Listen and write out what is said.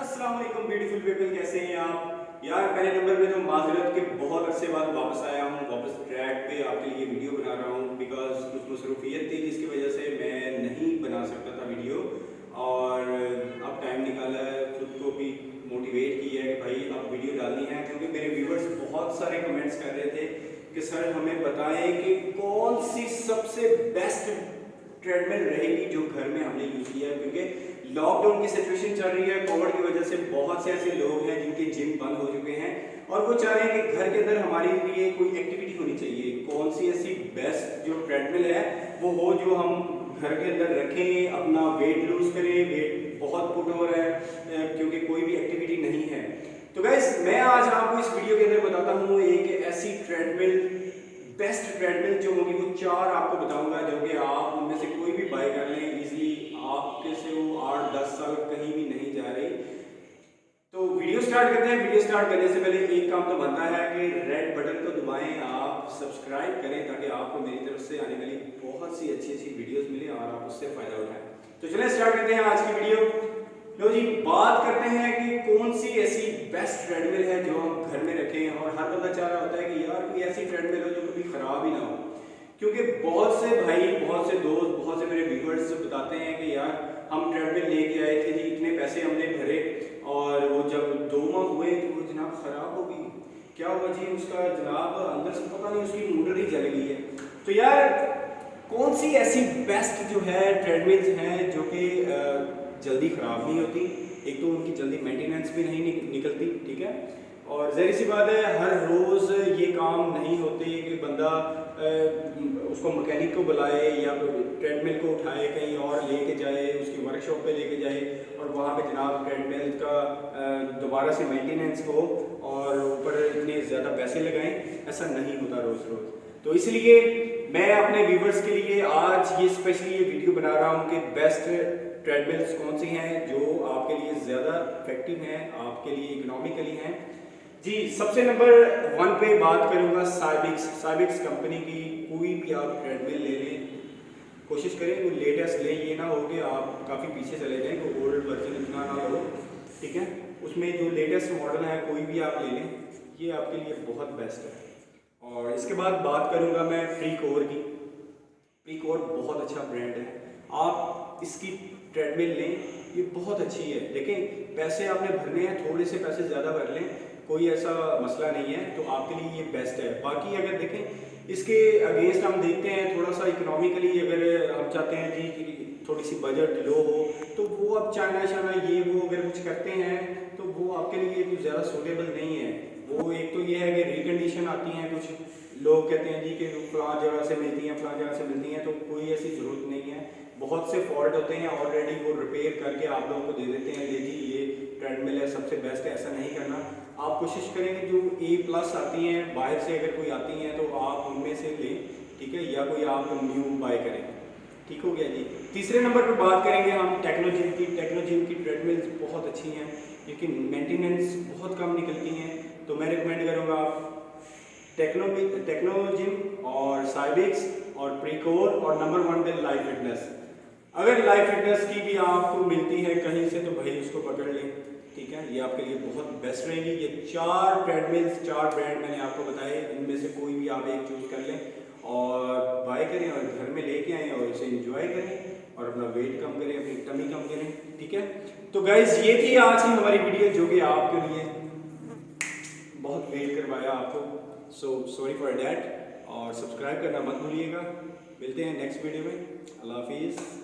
अस्सलाम वालेकुम beautiful people, कैसे हैं आप यार। पहले नंबर पे तो माजरत के बहुत अरसे बाद वापस आया हूँ, वापस ट्रैक पे आपके लिए वीडियो बना रहा हूँ बिकॉज कुछ मसरूफियत थी जिसकी वजह से मैं नहीं बना सकता था वीडियो। और अब टाइम निकाला है, खुद को भी मोटिवेट किया है कि भाई अब वीडियो डालनी है, क्योंकि मेरे व्यूवर्स बहुत सारे कमेंट्स कर रहे थे कि सर हमें बताएं कि कौन सी सबसे बेस्ट ट्रेडमिल रहेगी जो घर में हमने यूज़ किया है। क्योंकि लॉकडाउन की सिचुएशन चल रही है, कोविड की वजह से बहुत से ऐसे लोग हैं जिनके जिम बंद हो चुके हैं और वो चाह रहे हैं कि घर के अंदर हमारे लिए कोई एक्टिविटी होनी चाहिए। कौन सी ऐसी बेस्ट जो ट्रेडमिल है वो हो जो हम घर के अंदर रखें, अपना वेट लूज करें। वेट बहुत पुट हो रहा है क्योंकि कोई भी एक्टिविटी नहीं है। तो गाइस मैं आज आपको इस वीडियो के अंदर बताता हूँ एक ऐसी ट्रेडमिल, बेस्ट ट्रेडमिल जो होगी वो 4 आपको बताऊंगा, जो कि आप उनमें से कोई भी बाय कर लें इजीली, आपके से वो 8-10 साल कहीं भी नहीं जा रही। तो वीडियो स्टार्ट करते हैं। वीडियो स्टार्ट करने से पहले एक काम तो बनता है कि रेड बटन को दबाएं, आप सब्सक्राइब करें ताकि आपको मेरी तरफ से आने वाली बहुत सी अच्छी अच्छी वीडियोस मिले और आप उससे फायदा उठाएं। तो चलिए स्टार्ट करते हैं आज की वीडियो। लो जी, बात करते हैं कि कौन सी ऐसी बेस्ट ट्रेडमिल है जो हम घर में रखें। और हर बंदा चाह रहा होता है कि यार कोई ऐसी ट्रेडमिल हो जो कभी खराब ही ना हो, क्योंकि बहुत से भाई, बहुत से दोस्त, बहुत से मेरे व्यूवर्स बताते हैं कि यार हम ट्रेडमिल लेके आए थे जी, इतने पैसे हमने भरे और वो जब 2 माह हुए तो वो जनाब खराब हो गई। क्या हुआ जी, उसका जनाब अंदर से पता नहीं उसकी मोटर ही जल गई है। तो यार कौन सी ऐसी बेस्ट जो है ट्रेडमिल्स हैं जो कि जल्दी ख़राब नहीं होती, एक तो उनकी जल्दी मेंटेनेंस भी नहीं निकलती, ठीक है। और ज़ाहिर सी बात है हर रोज़ ये काम नहीं होते कि बंदा उसको मैकेनिक को बुलाए या ट्रेडमिल को उठाए कहीं और लेके जाए, उसकी वर्कशॉप पे लेके जाए और वहाँ पे जनाब ट्रेडमिल का दोबारा से मेंटेनेंस हो और ऊपर इतने ज़्यादा पैसे लगाएं, ऐसा नहीं होता रोज़ रोज़। तो इसलिए मैं अपने व्यूवर्स के लिए आज ये स्पेशली ये वीडियो बना रहा हूँ कि बेस्ट ट्रेडमिल्स कौन सी हैं जो आपके लिए ज़्यादा इफेक्टिव हैं, आपके लिए इकोनॉमिकली हैं जी। सबसे नंबर 1 पे बात करूँगा साइबिक्स कंपनी की। कोई भी आप ट्रेडमिल ले लें, कोशिश करें वो लेटेस्ट लें, ये ना हो कि आप काफ़ी पीछे चले जाएं, तो ओल्ड वर्जन इतना ना हो, ठीक है। उसमें जो लेटेस्ट मॉडल है कोई भी आप ले लें, ये आपके लिए बहुत बेस्ट है। और इसके बाद बात करूँगा मैं प्रीकोर की। प्रीकोर बहुत अच्छा ब्रांड है, आप इसकी ट्रेडमिल लें, ये बहुत अच्छी है। देखें पैसे आपने भरने हैं, थोड़े से पैसे ज़्यादा भर लें, कोई ऐसा मसला नहीं है, तो आपके लिए ये बेस्ट है। बाकी अगर देखें इसके अगेंस्ट हम देखते हैं थोड़ा सा इकोनॉमिकली, अगर हम चाहते हैं जी कि थोड़ी सी बजट लो हो तो वो अब चाइना ये वो अगर कुछ करते हैं तो वो आपके लिए कुछ ज़्यादा सूटेबल नहीं है। वो एक तो ये है कि रिकंडीशन आती हैं, कुछ लोग कहते हैं जी कि फलां जगह से मिलती हैं, फलां जगह से मिलती हैं, तो कोई ऐसी ज़रूरत नहीं है। बहुत से फॉल्ट होते हैं ऑलरेडी, वो रिपेयर करके आप लोगों को दे देते हैं, ले जी ये ट्रेडमिल है सबसे बेस्ट है। ऐसा नहीं करना, आप कोशिश करेंगे जो A+ आती हैं बाहर से, अगर कोई आती हैं तो आप उनमें से लें, ठीक है, या कोई आप न्यू बाय करें, ठीक हो गया जी। तीसरे नंबर पर बात करेंगे हम टेक्नोजिम की। टेक्नोजिम की ट्रेडमिल्स बहुत अच्छी हैं लेकिन मेंटेनेंस बहुत कम निकलती हैं, तो मैं रिकमेंड करूँगा आप टेक्नोजिम और साइबिक्स और प्रीकोर, और नंबर 1 पे लाइफ फिटनेस। अगर लाइफ फिटनेस की भी आपको मिलती है कहीं से तो भाई उसको पकड़ लें, ठीक है, ये आपके लिए बहुत बेस्ट रहेगी। ये 4 ट्रेडमिल्स, 4 ब्रांड मैंने आपको बताए, इनमें से कोई भी आप एक चूज़ कर लें और बाय करें और घर में लेके आएँ और इसे एंजॉय करें और अपना वेट कम करें, अपनी टमी कम करें, ठीक है। तो गाइज ये थी आज की हमारी वीडियो जो कि आपके लिए बहुत वेट करवाया आपको, सो सॉरी फॉर डैट। और सब्सक्राइब करना मत भूलिएगा। मिलते हैं नेक्स्ट वीडियो में। अल्लाह हाफिज़।